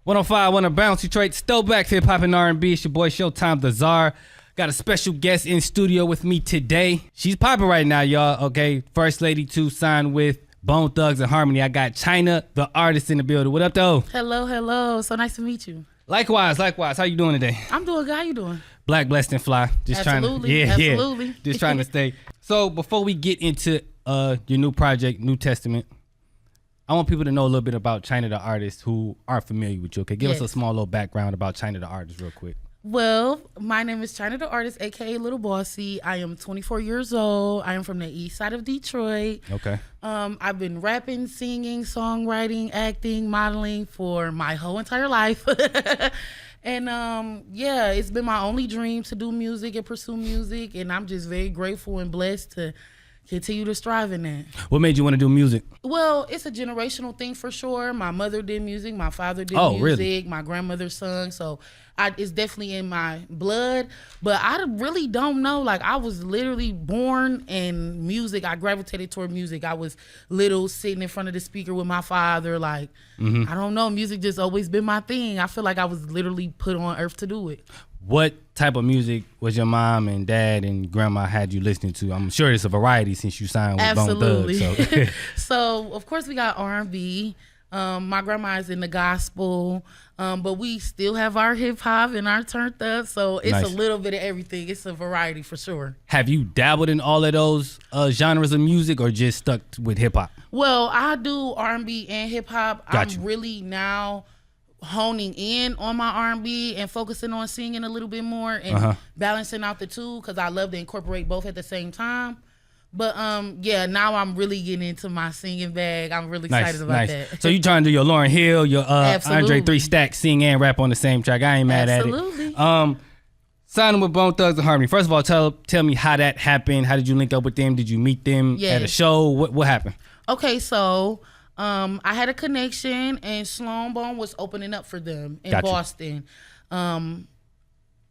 105, want to bounce Detroit. Still back to hip hop and R&B. It's your boy Showtime the Czar. Got a special guest in studio with me today. She's popping right now, y'all. Okay, First Lady 2 signed with Bone Thugs and Harmony. I got Chyna, the artist, in the building. What up, though? Hello. So nice to meet you. Likewise. How you doing today? I'm doing good. How you doing? Black, blessed, and fly. Absolutely. Just trying to stay. So before we get into your new project, New Testament, I want people to know a little bit about Chyna, the artist, who aren't familiar with you. Okay, give us a small little background about Chyna, the artist, real quick. Well, my name is Chyna, the artist, a.k.a. Lil Bossy. I am 24 years old. I am from the east side of Detroit. Okay. I've been rapping, singing, songwriting, acting, modeling for my whole entire life. And it's been my only dream to do music and pursue music. And I'm just very grateful and blessed to continue to strive in that. What made you want to do music? Well, it's a generational thing for sure. My mother did music. My father did music. Really? My grandmother sung. So it's definitely in my blood. But I really don't know. Like, I was literally born in music. I gravitated toward music. I was little, sitting in front of the speaker with my father. Like, I don't know. Music just always been my thing. I feel like I was literally put on earth to do it. What type of music was your mom and dad and grandma had you listening to? I'm sure it's a variety since you signed with Bone Thugs. So. So, of course, we got R&B. My grandma is in the gospel, but we still have our hip hop and our turned up. So it's a little bit of everything. It's a variety for sure. Have you dabbled in all of those genres of music or just stuck with hip hop? Well, I do R&B and hip hop. I'm you. really now honing in on my R&B and focusing on singing a little bit more and balancing out the two because I love to incorporate both at the same time. But now I'm really getting into my singing bag. I'm really excited about that. So you trying to do your Lauryn Hill, your Andre 3 Stack, sing and rap on the same track. I ain't mad at it. Signing with Bone Thugs and Harmony. First of all, tell me how that happened. How did you link up with them? Did you meet them at a show? What happened? Okay, so I had a connection, and Sloan Bone was opening up for them in Boston.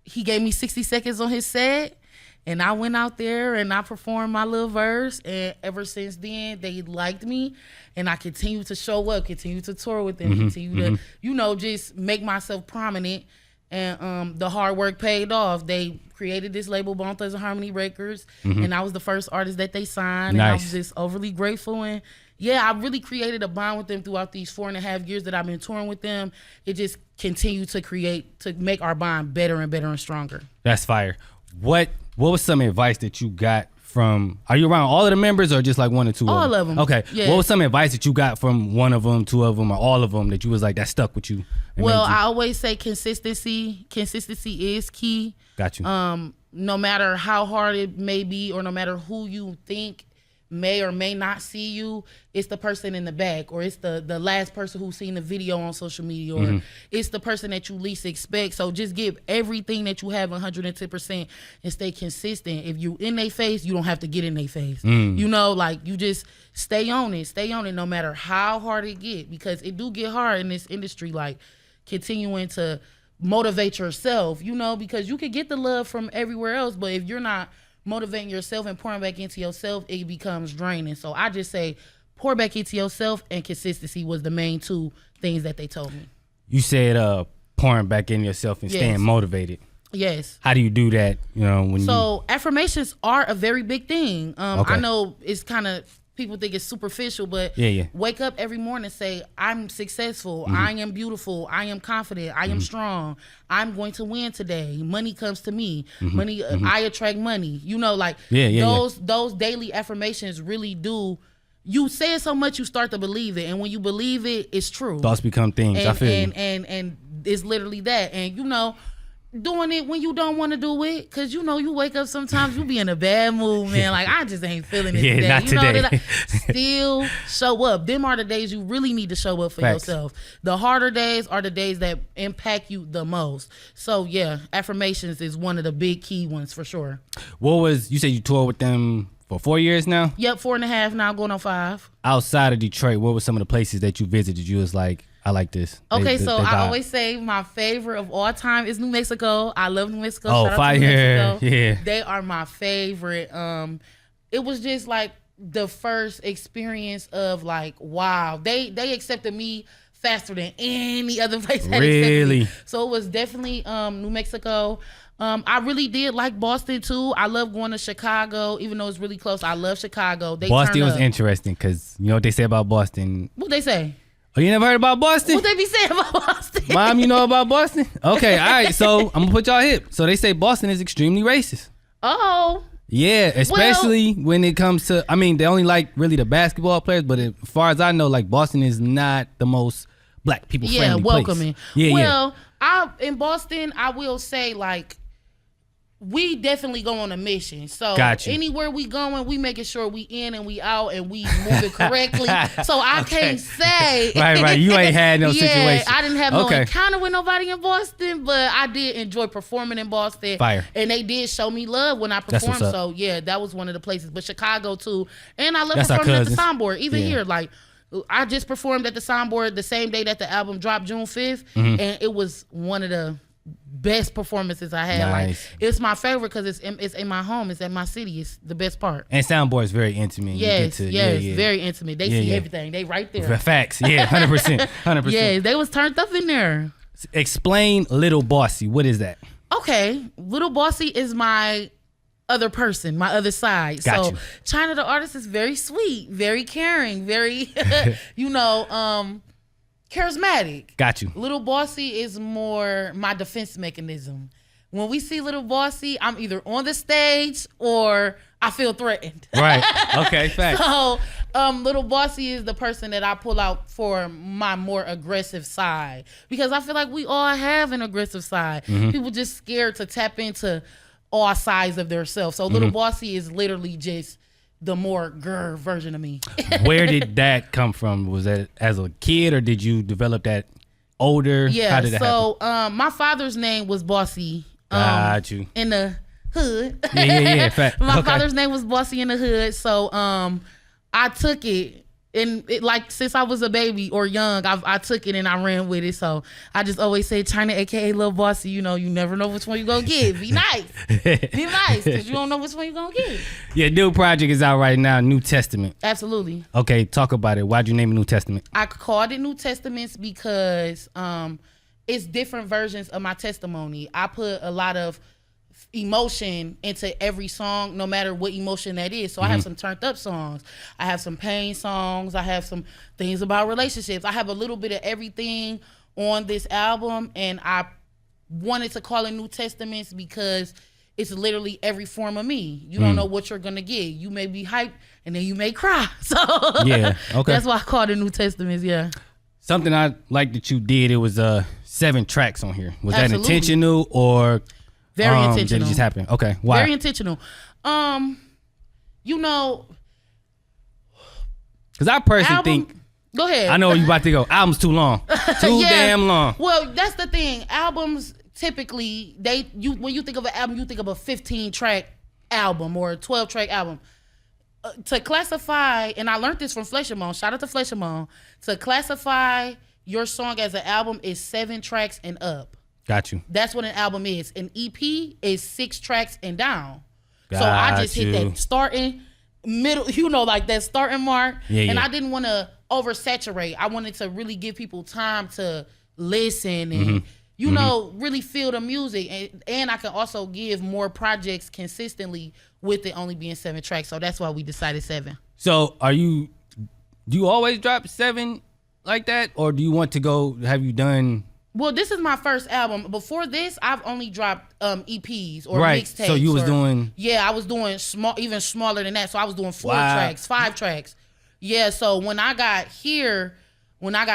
He gave me 60 seconds on his set, and I went out there and I performed my little verse. And ever since then, they liked me, and I continued to show up, continue to tour with them, continue to, just make myself prominent. And the hard work paid off. They created this label, Bone Thugs and Harmony Records, and I was the first artist that they signed. And I was just overly grateful. And I really created a bond with them throughout these 4.5 years that I've been touring with them. It just continued to make our bond better and better and stronger. That's fire. What was some advice that you got from, are you around all of the members or just like one or two all of them? All of them. Okay. Yeah. What was some advice that you got from one of them, two of them, or all of them that you was like, that stuck with you? Well, I always say consistency. Consistency is key. Got you. No matter how hard it may be or no matter who you think may or may not see you, it's the person in the back, or it's the last person who's seen the video on social media, or it's the person that you least expect. So just give everything that you have 110% and stay consistent. If you in their face, you don't have to get in their face. You just stay on it no matter how hard it get, because it do get hard in this industry, like continuing to motivate yourself, because you could get the love from everywhere else, but if you're not motivating yourself and pouring back into yourself, it becomes draining. So I just say pour back into yourself, and consistency was the main two things that they told me. You said pouring back in yourself and staying motivated. Yes. How do you do that? Affirmations are a very big thing. I know it's kind of, people think it's superficial, but wake up every morning and say, I'm successful, I am beautiful, I am confident, I am strong, I'm going to win today, money comes to me, I attract money. Those daily affirmations really do. You say it so much, you start to believe it, and when you believe it, it's true. Thoughts become things. I feel you. And it's literally that. And doing it when you don't want to do it, because you wake up sometimes, you be in a bad mood, man, like I just ain't feeling it today. Not today. Still show up. Them are the days you really need to show up for yourself. The harder days are the days that impact you the most. So affirmations is one of the big key ones for sure. You said you toured with them for 4 years now? Yep, 4.5 now, going on 5. Outside of Detroit, what were some of the places that you visited you was like, I like this? Okay, I always say my favorite of all time is New Mexico. I love New Mexico. Oh, fire. New Mexico. Yeah. They are my favorite. It was just like the first experience of like, wow. They accepted me faster than any other place that accepted Really? me. So it was definitely New Mexico. I really did like Boston too. I love going to Chicago, even though it's really close. I love Chicago. Boston was interesting because you know what they say about Boston. What they say? Oh, you never heard about Boston? What they be saying about Boston? Mom, you know about Boston? Okay, all right. So I'm gonna put y'all hip. So they say Boston is extremely racist. Oh. Yeah, especially when it comes to, I mean, they only like really the basketball players, but as far as I know, like Boston is not the most black people friendly welcoming. place. In Boston, I will say like we definitely go on a mission. So anywhere we going, we making sure we in and we out and we moving correctly. So I can't say right. You ain't had no situation. I didn't have no encounter with nobody in Boston, but I did enjoy performing in Boston. Fire. And they did show me love when I performed. So yeah, that was one of the places. But Chicago too. And I love performing at the Soundboard. Even here, like I just performed at the Soundboard the same day that the album dropped, June 5th, and it was one of the best performances I had. Nice. Like it's my favorite because it's in my home. It's in my city. It's the best part. And Soundboard is very intimate. Yes, very intimate. They see everything. They right there. Facts. Yeah, 100%. 100%. Yeah, they was turned up in there. Explain Lil Bossy. What is that? Okay, Lil Bossy is my other person, my other side. Got so you. Chyna the artist is very sweet, very caring, very charismatic. Got you. Lil Bossy is more my defense mechanism. When we see Lil Bossy, I'm either on the stage or I feel threatened. Right. Okay. Fact. So, Lil Bossy is the person that I pull out for my more aggressive side because I feel like we all have an aggressive side. People just scared to tap into all sides of themselves. So, Lil Bossy is literally just the more grr version of me. Where did that come from? Was that as a kid or did you develop that older? Yeah. How did that happen? My father's name was Bossy. Got you. In the hood. Yeah. Fact. My father's name was Bossy in the hood. So I took it. And like since I was a baby or young, I took it and I ran with it. So I just always say Chyna, aka Lil Bossy. You know, you never know which one you gonna get. Be nice, be nice, because you don't know which one you gonna get. Yeah, new project is out right now, New Testament. Absolutely. Okay, talk about it. Why'd you name it New Testament? I called it New Testaments because it's different versions of my testimony. I put a lot of emotion into every song, no matter what emotion that is. So I have some turned up songs, I have some pain songs, I have some things about relationships. I have a little bit of everything on this album, and I wanted to call it New Testaments because it's literally every form of me. You don't know what you're gonna get. You may be hyped and then you may cry. So yeah, okay. That's why I called it New Testaments. Yeah. Something I like that you did, it was 7 tracks on here. Was Absolutely. that intentional or very intentional? Did it just happen? Okay. Why? Very intentional. Because I personally think. Go ahead. I know where you about to go. Album's too long. Too damn long. Well, that's the thing. Albums typically when you think of an album, you think of a 15-track album or a 12-track album. To classify, and I learned this from Flesh and Bone. Shout out to Flesh and Bone. To classify your song as an album is 7 tracks and up. Got you. That's what an album is. An EP is 6 tracks and down. So I just hit that starting, middle, like that starting mark. And I didn't want to oversaturate. I wanted to really give people time to listen and, really feel the music. And I can also give more projects consistently with it only being 7 tracks. So that's why we decided 7. So do you always drop 7 like that? Or do you want to have you done... Well, this is my first album. Before this, I've only dropped EPs or mixtapes. So you was doing... Yeah, I was doing even smaller than that. So I was doing 4 tracks, 5 tracks. Yeah, so when I got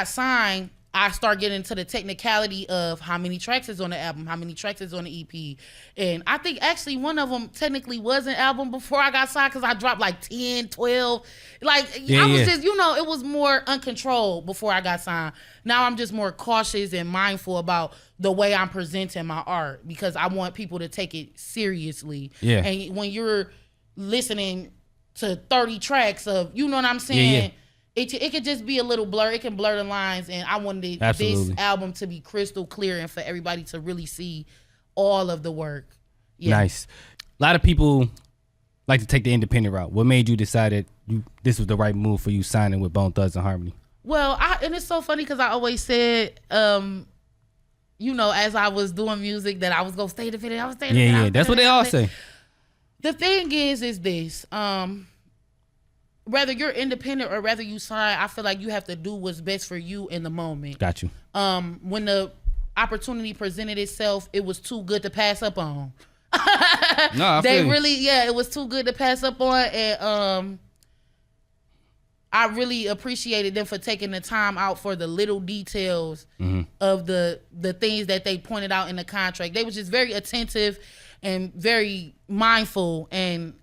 signed, I start getting into the technicality of how many tracks is on the album, how many tracks is on the EP. And I think actually one of them technically was an album before I got signed because I dropped like 10, 12. Just, it was more uncontrolled before I got signed. Now I'm just more cautious and mindful about the way I'm presenting my art because I want people to take it seriously. Yeah. And when you're listening to 30 tracks of, you know what I'm saying? It could just be a little blur. It can blur the lines, and I wanted this album to be crystal clear and for everybody to really see all of the work. Yeah. Nice. A lot of people like to take the independent route. What made you decide that this was the right move for you signing with Bone Thugs and Harmony? Well, and it's so funny because I always said, you know, as I was doing music, that I was gonna stay independent. I was staying independent. Yeah, that's what they all say. The thing is this. Whether you're independent or whether you sign, I feel like you have to do what's best for you in the moment. Got you. When the opportunity presented itself, it was too good to pass up on. No, it was too good to pass up on, and I really appreciated them for taking the time out for the little details of the things that they pointed out in the contract. They were just very attentive and very mindful, and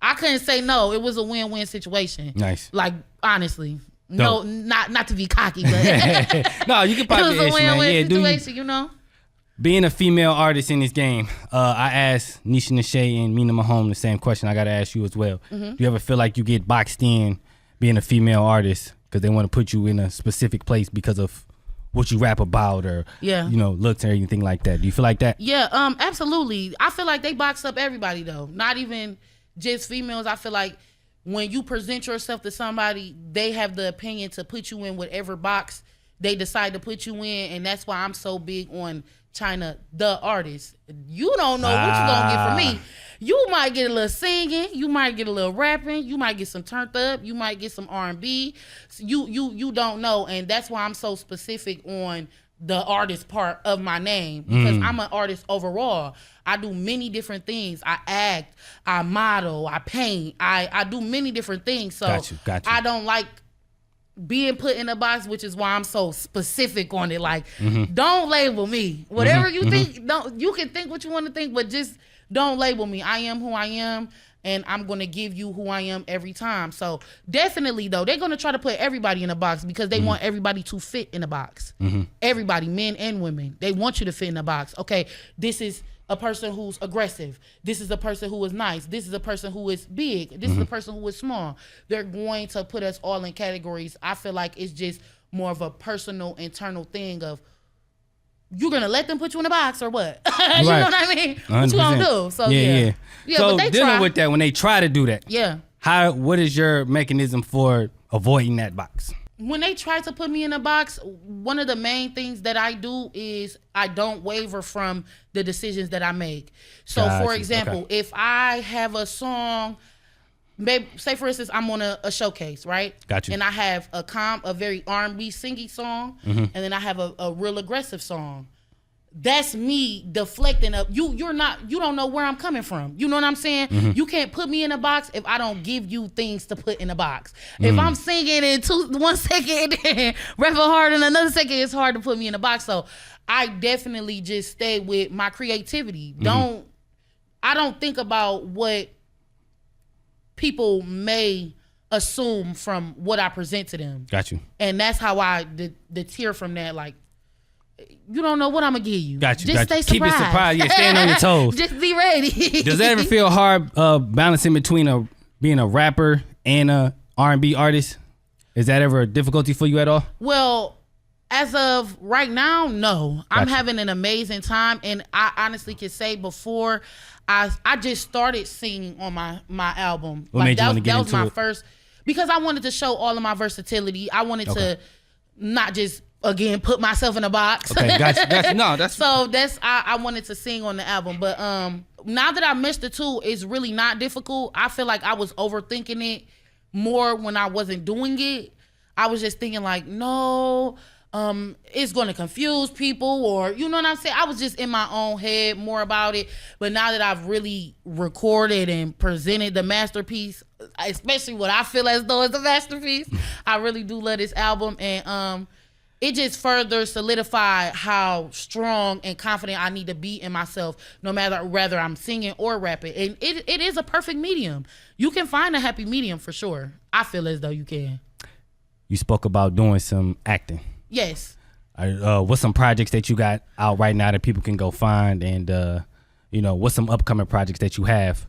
I couldn't say no. It was a win-win situation. Nice. Like, honestly. Dope. No, not to be cocky, but no, you can pop it was the a issue, man. win-win Yeah, situation, you know? Being a female artist in this game, I asked Nisha Nashay and Mina Mahone the same question I got to ask you as well. Do you ever feel like you get boxed in being a female artist because they want to put you in a specific place because of what you rap about or, you know, looks or anything like that? Do you feel like that? Yeah, absolutely. I feel like they box up everybody, though. Not even just females. I feel like when you present yourself to somebody, they have the opinion to put you in whatever box they decide to put you in, and that's why I'm so big on Chyna, the artist. You don't know what you're gonna get from me. You might get a little singing, you might get a little rapping, you might get some turned up, you might get some R&B. You don't know, and that's why I'm so specific on the artist part of my name, because I'm an artist overall. I do many different things. I act, I model, I paint, I do many different things. So Got you. I don't like being put in a box, which is why I'm so specific on it. Like, don't label me. Whatever you think, you can think what you want to think, but just don't label me. I am who I am, and I'm going to give you who I am every time. So definitely, though, they're going to try to put everybody in a box because they want everybody to fit in a box. Everybody, men and women, they want you to fit in a box. Okay, this is a person who's aggressive. This is a person who is nice. This is a person who is big. This is a person who is small. They're going to put us all in categories. I feel like it's just more of a personal, internal thing of, you're going to let them put you in a box or what? You know what I mean? 100%. What you going to do? So, yeah. So but they dealing try. with that, when they try to do that, what is your mechanism for avoiding that box? When they try to put me in a box, one of the main things that I do is I don't waver from the decisions that I make. So, for example, if I have a song, maybe, say for instance, I'm on a showcase, right? Got you. And I have a very R&B singing song, and then I have a real aggressive song. That's me deflecting up. You don't know where I'm coming from. You know what I'm saying? You can't put me in a box if I don't give you things to put in a box. If I'm singing in 1 second and rapping hard in another second, it's hard to put me in a box. So I definitely just stay with my creativity. I don't think about what people may assume from what I present to them. Got you. And that's how I deter from that. Like, you don't know what I'm gonna give you. Got you. Just stay Keep surprised. it surprised. Yeah, staying on your toes. Just be ready. Does that ever feel hard balancing between being a rapper and a R&B artist? Is that ever a difficulty for you at all? Well, as of right now, no. I'm having an amazing time, and I honestly can say before I just started singing on my album. What made you want to get that was into my it? first, because I wanted to show all of my versatility. I wanted to not just put myself in a box. Okay, gotcha. So I wanted to sing on the album, but now that I missed the two, it's really not difficult. I feel like I was overthinking it more when I wasn't doing it. I was just thinking like, no, it's going to confuse people, or you know what I'm saying? I was just in my own head more about it. But now that I've really recorded and presented the masterpiece, especially what I feel as though it's a masterpiece, I really do love this album, and it just further solidified how strong and confident I need to be in myself, no matter whether I'm singing or rapping. And it is a perfect medium. You can find a happy medium for sure. I feel as though you can. You spoke about doing some acting. Yes. What's some projects that you got out right now that people can go find, and what's some upcoming projects that you have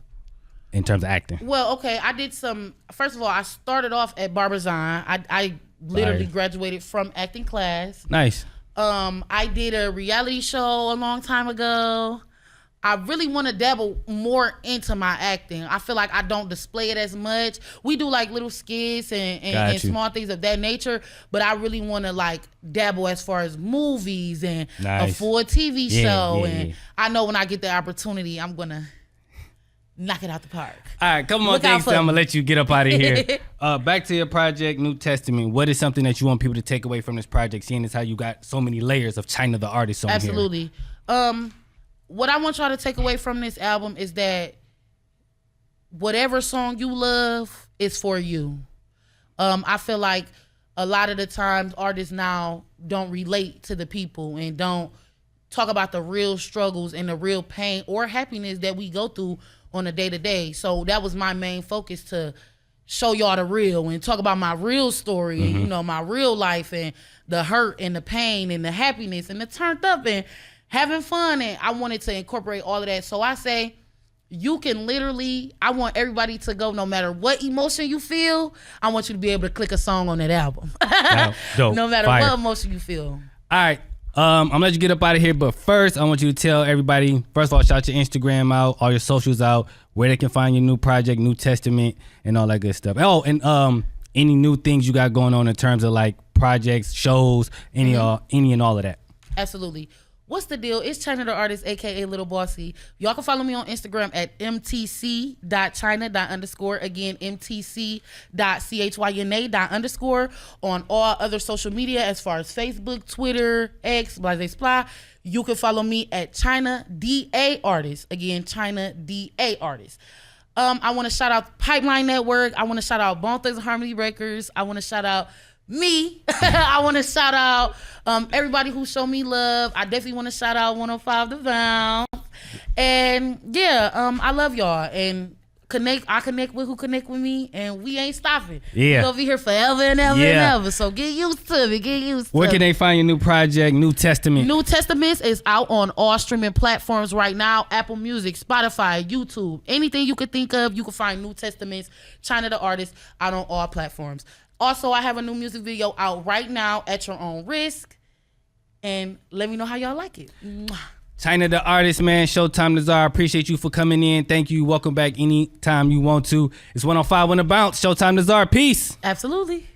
in terms of acting? Well, okay, I did some. First of all, I started off at Barbizon. I literally graduated from acting class. Nice. I did a reality show a long time ago. I really want to dabble more into my acting. I feel like I don't display it as much. We do like little skits and small things of that nature, but I really want to like dabble as far as movies and a full TV show. And I know when I get the opportunity, I'm going to knock it out the park. All right, couple more things. I'm going to let you get up out of here. Back to your project, New Testament. What is something that you want people to take away from this project, seeing as how you got so many layers of Chyna the artist on here? Absolutely. What I want y'all to take away from this album is that whatever song you love is for you. I feel like a lot of the times artists now don't relate to the people and don't talk about the real struggles and the real pain or happiness that we go through on a day-to-day. So that was my main focus, to show y'all the real and talk about my real story and, you know, my real life and the hurt and the pain and the happiness and the turned up and having fun. And I wanted to incorporate all of that. So I say, you can literally, I want everybody to go, no matter what emotion you feel, I want you to be able to click a song on that album. Dope. No matter what emotion you feel. All right. I'm gonna let you get up out of here, but first I want you to tell everybody, first of all, shout your Instagram out, all your socials out, where they can find your new project, New Testament, and all that good stuff. Oh, and any new things you got going on in terms of like projects, shows, any and all of that. Absolutely. What's the deal? It's Chyna the artist, aka Lil Bossy. Y'all can follow me on Instagram at mtc.chyna._. Again, mtc.chyna._ on all other social media as far as Facebook, Twitter, X, blase blah. You can follow me at Chyna DA Artist. Again, Chyna DA Artist. I want to shout out Pipeline Network. I want to shout out Bone Thugs and Harmony Breakers. I want to shout out me. I want to shout out everybody who showed me love. I definitely want to shout out 105 The Bounce. And yeah, I love y'all. And I connect with who connect with me, and we ain't stopping. Yeah. We're gonna be here forever and ever and ever. So get used to it. Where can they find your new project, New Testament? New Testaments is out on all streaming platforms right now. Apple Music, Spotify, YouTube. Anything you could think of, you can find New Testaments, Chyna the artist, out on all platforms. Also, I have a new music video out right now, At Your Own Risk. And let me know how y'all like it. Mwah. Chyna the artist, man. Showtime Nazar. Appreciate you for coming in. Thank you. Welcome back anytime you want to. It's 105 on the bounce. Showtime Nazar. Peace. Absolutely.